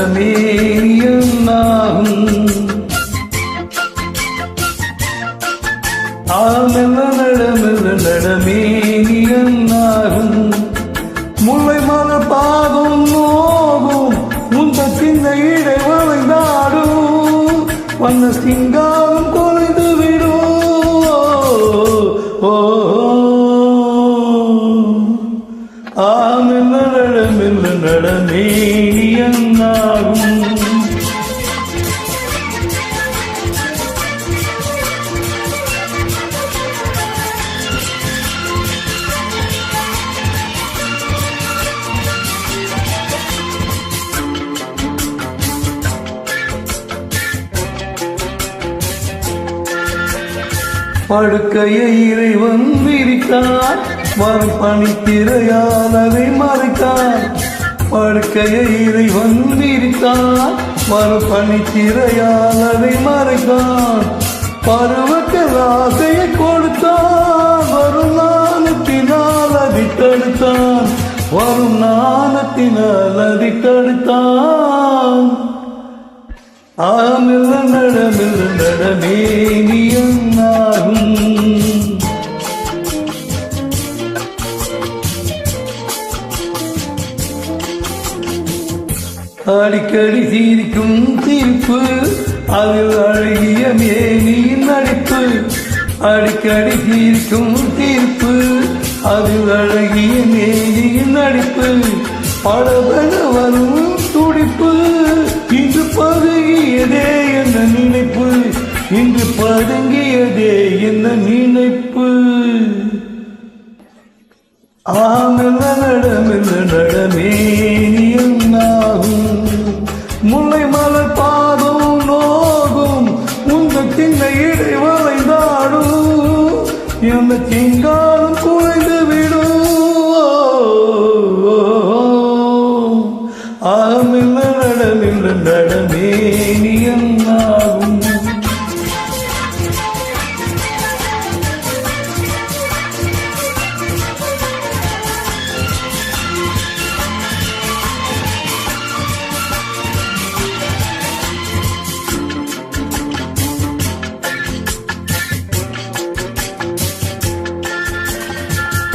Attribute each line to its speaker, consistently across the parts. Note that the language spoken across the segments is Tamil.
Speaker 1: நடமேனியன்னாகும் மெல்ல நடமேனியன்னாகும் முல்லை மலர் பாதம் நோகும் உந்த சின்ன இடை வளைந்தாடும் வந்த சிங்காரம் கொலைந்து விடும் மெல்ல நடமேனியன்னாகும் படுக்கையை இறைவன் விரித்தார் வரும் பனித்திரையால் அதை மறைத்தார் படுக்கையை இறைவன் விரித்தார் வரும் பனித்திரையால் அதை மறைத்தார் பருவத்தில் ஆசையை கொடுத்தார் வரும் நாணத்தினால் அதை தடுத்தான் வரும் நாணத்தினால் அதை தடுத்தான் மெல்ல நடமேனியன்னாகும் அடிக்கடி சிரிக்கும் சிரிப்பு அதில் அழகிய மேனியின் நடிப்பு அடிக்கடி சிரிக்கும் சிரிப்பு அதில் அழகிய மேனியின் நடிப்பு படபட வரும் துடிப்பு இன்று பதுங்கியதே என்ன நினைப்பு இன்று பதுங்கியதே என்ன நினைப்பு மெல்ல நடமேனியன்னாகும் முல்லை மலர் பாதம் நோகும் உந்த சின்ன இடை வளைந்தாடும் என்ன சிங்காரம் குறைந்து விடும் மெல்ல நடமேனியன்னாகும்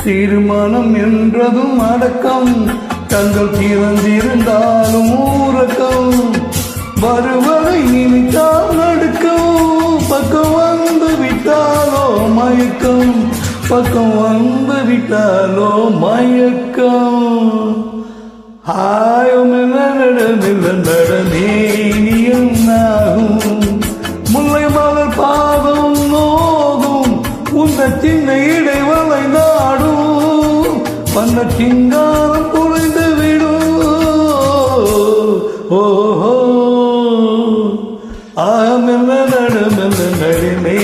Speaker 1: திருமணம் என்றதும் அடக்கம் கண்கள் திறந்திருந்தாலும் ஊரக்கம் வருவதை நினைத்தால் நடுக்கம் பக்கம் வந்து விட்டாலோ மயக்கம் பக்கம் வந்து விட்டாலோ மயக்கம் மெல்ல நடமேனியன்னாகும் முல்லை மலர் பாதம் நோகும் உந்த சின்ன இடை வளைந்தாடும் வந்த சிங்காரம் குறைந்து விடும் மெல்ல நடமே